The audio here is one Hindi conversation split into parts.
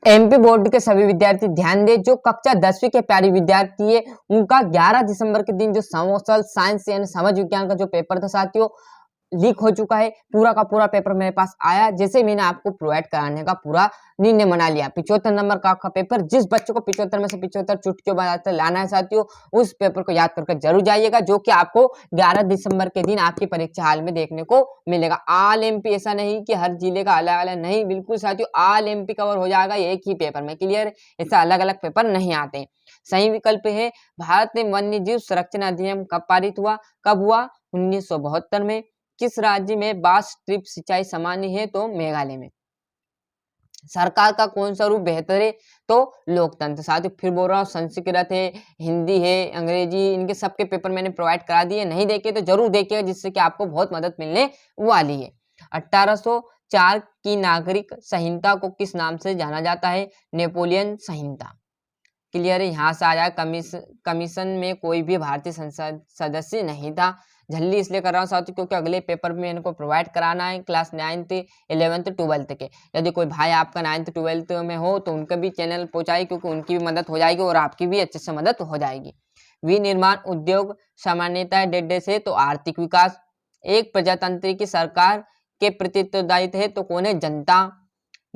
एमपी बोर्ड के सभी विद्यार्थी ध्यान दें, जो कक्षा 10वीं के प्यारे विद्यार्थी है उनका 11 दिसंबर के दिन जो सोशल साइंस यानी समाज विज्ञान का जो पेपर था साथियों लीक हो चुका है। पूरा का पूरा पेपर मेरे पास आया, जैसे मैंने आपको प्रोवाइड कराने का पूरा निर्णय बना लिया। 75 नंबर का आपका पेपर, जिस बच्चे को 75 में से 75 चुटकियों बनाते लाना है साथियों, उस पेपर को याद करके जरूर जाइएगा, जो कि आपको 11 दिसंबर के दिन आपकी परीक्षा हाल में देखने को मिलेगा। ऑल एमपी, ऐसा नहीं कि हर जिले का अलग अलग, नहीं, बिल्कुल साथियों ऑल एमपी कवर हो जाएगा एक ही पेपर में। क्लियर? ऐसा अलग अलग पेपर नहीं आते। सही विकल्प है भारत में वन्य जीव संरक्षण अधिनियम कब पारित हुआ? कब हुआ? 1972 में। किस राज्य में बांस स्ट्रिप सिंचाई सामान्य है? तो मेघालय में। सरकार का कौन सा रूप बेहतर है? तो लोकतंत्र। साथियों फिर बोल रहा हूँ, संस्कृत है, हिंदी है, अंग्रेजी, इनके सबके पेपर मैंने प्रोवाइड करा दिए। नहीं देखे तो जरूर देखिएगा, जिससे कि आपको बहुत मदद मिलने वाली है। 1804 की नागरिक संहिता को किस नाम से जाना जाता है? नेपोलियन संहिता। क्लियर है? यहाँ से आ जाए कमीशन में कोई भी भारतीय संसद सदस्य नहीं था। जल्दी इसलिए कर रहा हूँ साथियों क्योंकि अगले पेपर में इनको प्रोवाइड कराना है क्लास 9th 11th 12th के। यदि कोई भाई आपका 9th 12th में हो तो उनका भी चैनल पहुंचाइए, क्योंकि उनकी भी मदद हो जाएगी और आपकी भी अच्छे से मदद हो जाएगी। विनिर्माण उद्योग सामान्यतः डेढ़ से तो आर्थिक विकास। एक प्रजातंत्र की सरकार के प्रति उत्तरदायित्व है तो कौन है? जनता।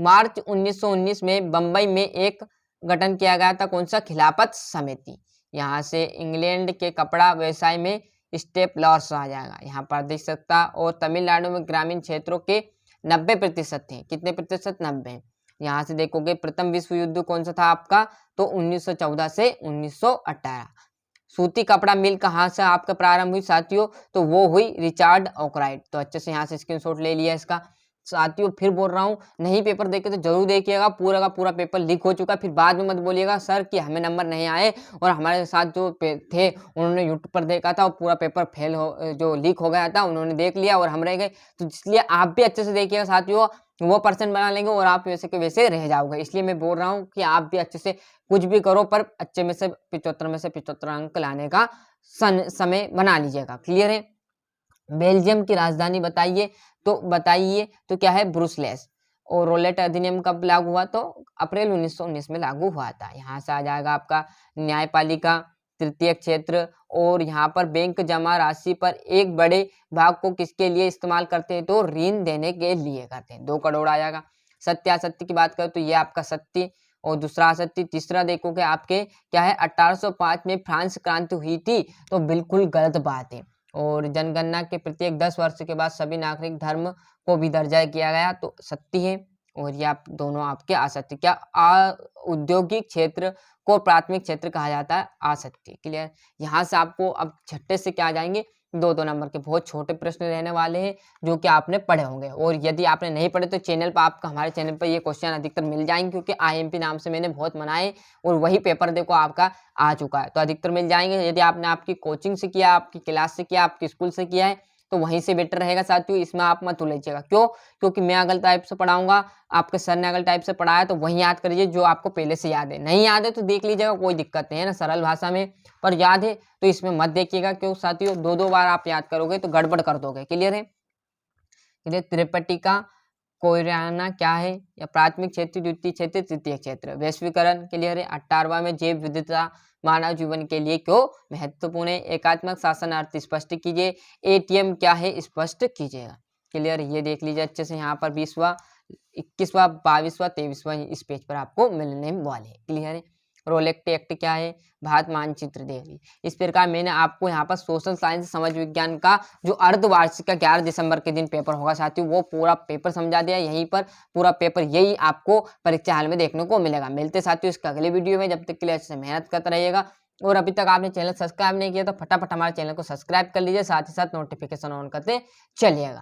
मार्च 1919 में बंबई में एक गठन किया गया था, कौन सा? खिलाफत समिति। यहाँ से इंग्लैंड के कपड़ा व्यवसाय में स्टेप लॉस आ जाएगा। यहाँ पर देख सकता, और तमिलनाडु में ग्रामीण क्षेत्रों के 90% थे। कितने प्रतिशत? 90। यहाँ से देखोगे प्रथम विश्व युद्ध कौन सा था आपका? तो 1914 से 1918। सूती कपड़ा मिल कहाँ से आपका प्रारंभ हुई साथियों? तो वो हुई रिचार्ड ऑकराइट। तो अच्छे से यहाँ से स्क्रीनशॉट ले लिया इसका। साथियों फिर बोल रहा हूँ, नहीं पेपर देखे तो जरूर देखिएगा, पूरा का पूरा पेपर लीक हो चुका है। फिर बाद में मत बोलिएगा सर कि हमें नंबर नहीं आए, और हमारे साथ जो थे उन्होंने यूट्यूब पर देखा था और पूरा पेपर फेल हो, जो लीक हो गया था, उन्होंने देख लिया और हम रह गए। तो इसलिए आप भी अच्छे से देखिएगा साथियों, वो परसेंट बना लेंगे और आप वैसे के वैसे रह जाओगे। इसलिए मैं बोल रहा हूँ कि आप भी अच्छे से कुछ भी करो, पर अच्छे में से 75 में से 75 अंक लाने का समय बना लीजिएगा। क्लियर है? बेल्जियम की राजधानी बताइए। तो क्या है? ब्रुसेल्स। और रोलेट अधिनियम कब लागू हुआ? तो अप्रैल 1919 में लागू हुआ था। यहाँ से आ जाएगा आपका न्यायपालिका, तृतीय क्षेत्र। और यहाँ पर बैंक जमा राशि पर एक बड़े भाग को किसके लिए इस्तेमाल करते हैं? तो ऋण देने के लिए करते हैं। 2 करोड़ आ जाएगा। सत्य असत्य की बात करें तो ये आपका सत्य, और दूसरा असत्य। तीसरा देखोगे आपके क्या है? 1805 में फ्रांस क्रांति हुई थी, तो बिल्कुल गलत बात है। और जनगणना के प्रत्येक 10 वर्ष के बाद सभी नागरिक धर्म को भी दर्जा किया गया, तो सत्य है। और ये आप दोनों आपके असत्य। क्या औद्योगिक क्षेत्र को प्राथमिक क्षेत्र कहा जाता है? असत्य। क्लियर? यहाँ से आपको अब झट्टे से क्या आ जाएंगे? 2-2 नंबर के बहुत छोटे प्रश्न रहने वाले हैं, जो कि आपने पढ़े होंगे। और यदि आपने नहीं पढ़े तो चैनल पर आपका, हमारे चैनल पर ये क्वेश्चन अधिकतर मिल जाएंगे, क्योंकि आईएमपी नाम से मैंने बहुत बनाए और वही पेपर देखो आपका आ चुका है, तो अधिकतर मिल जाएंगे। यदि आपने आपकी कोचिंग से किया, आपकी क्लास से किया, आपके स्कूल से किया है, तो वहीं से बेटर रहेगा साथियों। इसमें आप मत उलझिएगा। क्यों? क्योंकि मैं अगल टाइप से पढ़ाऊंगा, आपके सर ने अगल टाइप से पढ़ाया, तो वही याद करिए जो आपको पहले से याद है। नहीं याद है तो देख लीजिएगा, कोई दिक्कत नहीं है ना, सरल भाषा में। पर याद है तो इसमें मत देखिएगा, क्यों साथियों? 2-2 बार आप याद करोगे तो गड़बड़ कर दोगे। क्लियर है? त्रिपटिका कोयराना क्या है? या प्राथमिक क्षेत्र, द्वितीय क्षेत्र, तृतीय क्षेत्र। वैश्वीकरण। क्लियर है? 18वां में जैव विविधता मानव जीवन के लिए क्यों महत्वपूर्ण है? एकात्मक शासन अर्थ स्पष्ट कीजिए। एटीएम क्या है? स्पष्ट कीजिएगा। क्लियर? ये देख लीजिए अच्छे से। यहाँ पर 20वां, 21वां, 22वां, 23वां इस पेज पर आपको मिलने वाले। क्लियर है? रोलेक्ट एक्ट क्या है? भारत मानचित्र देख लीजिए। इस प्रकार मैंने आपको यहाँ पर सोशल साइंस समाज विज्ञान का जो अर्धवार्षिक का 11 दिसंबर के दिन पेपर होगा साथियों, वो पूरा पेपर समझा दिया। यहीं पर पूरा पेपर यही आपको परीक्षा हाल में देखने को मिलेगा। मिलते साथियों इसका अगले वीडियो में, जब तक के लिए अच्छे से मेहनत करता रहिएगा। और अभी तक आपने चैनल सब्सक्राइब नहीं किया तो फटाफट हमारे चैनल को सब्सक्राइब कर लीजिए, साथ ही साथ नोटिफिकेशन ऑन करते चलिएगा।